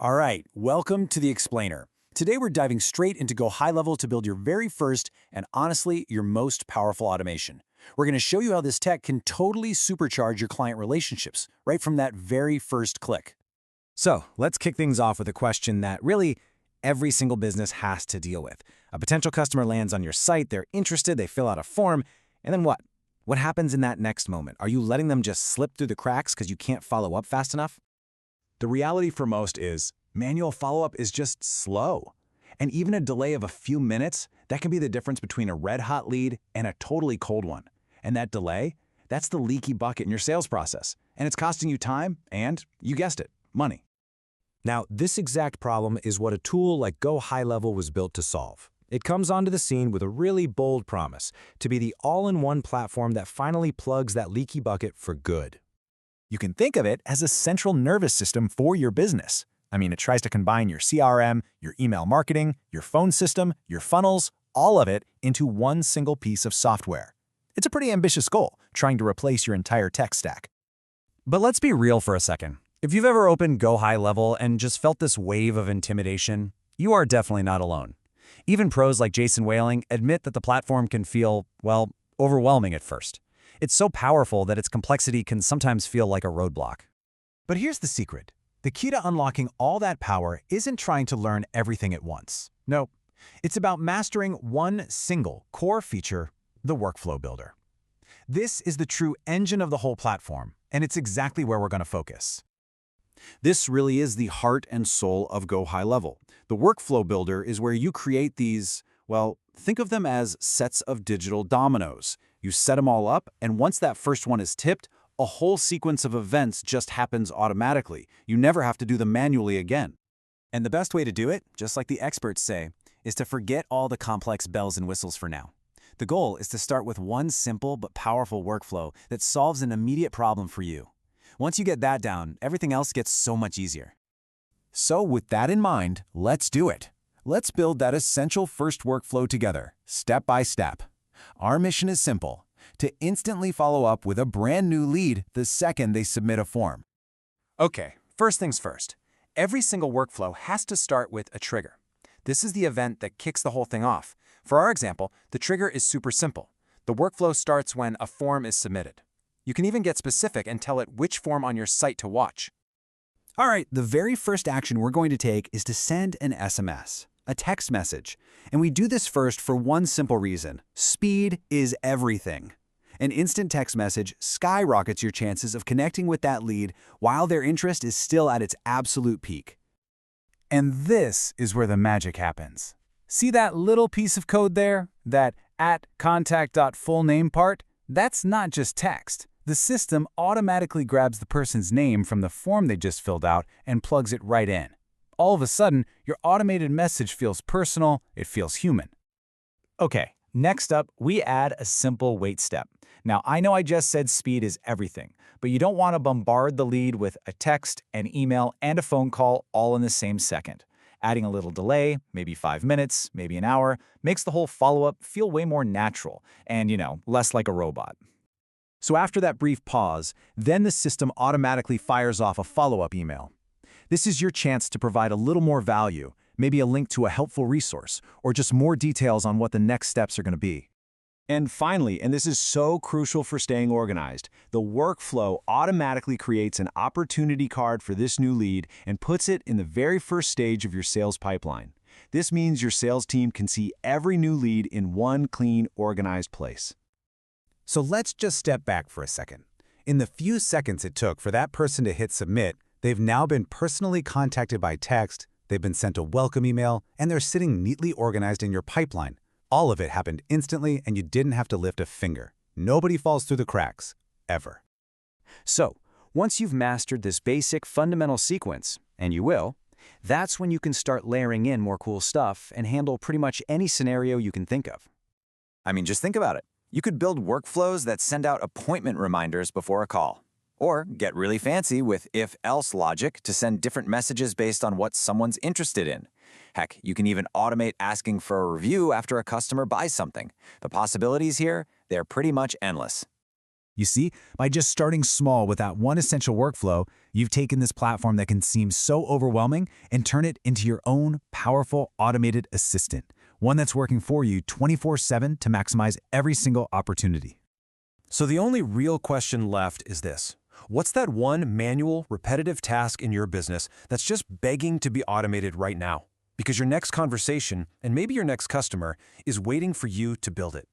All right, welcome to The Explainer. Today we're diving straight into Go High Level to build your very first and honestly, your most powerful automation. We're going to show you how this tech can totally supercharge your client relationships right from that very first click. So let's kick things off with a question that really every single business has to deal with. A potential customer lands on your site, they're interested, they fill out a form, and then what? What happens in that next moment? Are you letting them just slip through the cracks because you can't follow up fast enough? The reality for most is manual follow-up is just slow. And even a delay of a few minutes, that can be the difference between a red-hot lead and a totally cold one. And that delay, that's the leaky bucket in your sales process. And it's costing you time and, you guessed it, money. Now, this exact problem is what a tool like Go High Level was built to solve. It comes onto the scene with a really bold promise to be the all-in-one platform that finally plugs that leaky bucket for good. You can think of it as a central nervous system for your business. I mean, it tries to combine your CRM, your email marketing, your phone system, your funnels, all of it into one single piece of software. It's a pretty ambitious goal, trying to replace your entire tech stack. But let's be real for a second. If you've ever opened Go High Level and just felt this wave of intimidation, you are definitely not alone. Even pros like Jason Whaling admit that the platform can feel, well, overwhelming at first. It's so powerful that its complexity can sometimes feel like a roadblock. But here's the secret. The key to unlocking all that power isn't trying to learn everything at once. No, it's about mastering one single core feature, the workflow builder. This is the true engine of the whole platform, and it's exactly where we're going to focus. This really is the heart and soul of Go High Level. The workflow builder is where you create these, well, think of them as sets of digital dominoes. You set them all up, and once that first one is tipped, a whole sequence of events just happens automatically. You never have to do them manually again. And the best way to do it, just like the experts say, is to forget all the complex bells and whistles for now. The goal is to start with one simple but powerful workflow that solves an immediate problem for you. Once you get that down, everything else gets so much easier. So with that in mind, let's do it. Let's build that essential first workflow together, step by step. Our mission is simple: to instantly follow up with a brand new lead the second they submit a form. Okay, first things first. Every single workflow has to start with a trigger. This is the event that kicks the whole thing off. For our example, the trigger is super simple. The workflow starts when a form is submitted. You can even get specific and tell it which form on your site to watch. All right, the very first action we're going to take is to send an SMS, a text message. And we do this first for one simple reason: speed is everything. An instant text message skyrockets your chances of connecting with that lead while their interest is still at its absolute peak. And this is where the magic happens. See that little piece of code there? That @contact.fullname part? That's not just text. The system automatically grabs the person's name from the form they just filled out and plugs it right in. All of a sudden, your automated message feels personal, it feels human. Okay, next up, we add a simple wait step. Now, I know I just said speed is everything, but you don't want to bombard the lead with a text, an email, and a phone call all in the same second. Adding a little delay, maybe 5 minutes, maybe an hour, makes the whole follow-up feel way more natural and, less like a robot. So after that brief pause, then the system automatically fires off a follow-up email. This is your chance to provide a little more value, maybe a link to a helpful resource, or just more details on what the next steps are going to be. And finally, and this is so crucial for staying organized, the workflow automatically creates an opportunity card for this new lead and puts it in the very first stage of your sales pipeline. This means your sales team can see every new lead in one clean, organized place. So let's just step back for a second. In the few seconds it took for that person to hit submit, they've now been personally contacted by text, they've been sent a welcome email, and they're sitting neatly organized in your pipeline. All of it happened instantly, and you didn't have to lift a finger. Nobody falls through the cracks, ever. So, once you've mastered this basic fundamental sequence, and you will, that's when you can start layering in more cool stuff and handle pretty much any scenario you can think of. I mean, just think about it. You could build workflows that send out appointment reminders before a call. Or get really fancy with if-else logic to send different messages based on what someone's interested in. Heck, you can even automate asking for a review after a customer buys something. The possibilities here, they're pretty much endless. You see, by just starting small with that one essential workflow, you've taken this platform that can seem so overwhelming and turn it into your own powerful automated assistant, one that's working for you 24/7 to maximize every single opportunity. So the only real question left is this. What's that one manual, repetitive task in your business that's just begging to be automated right now? Because your next conversation, and maybe your next customer, is waiting for you to build it.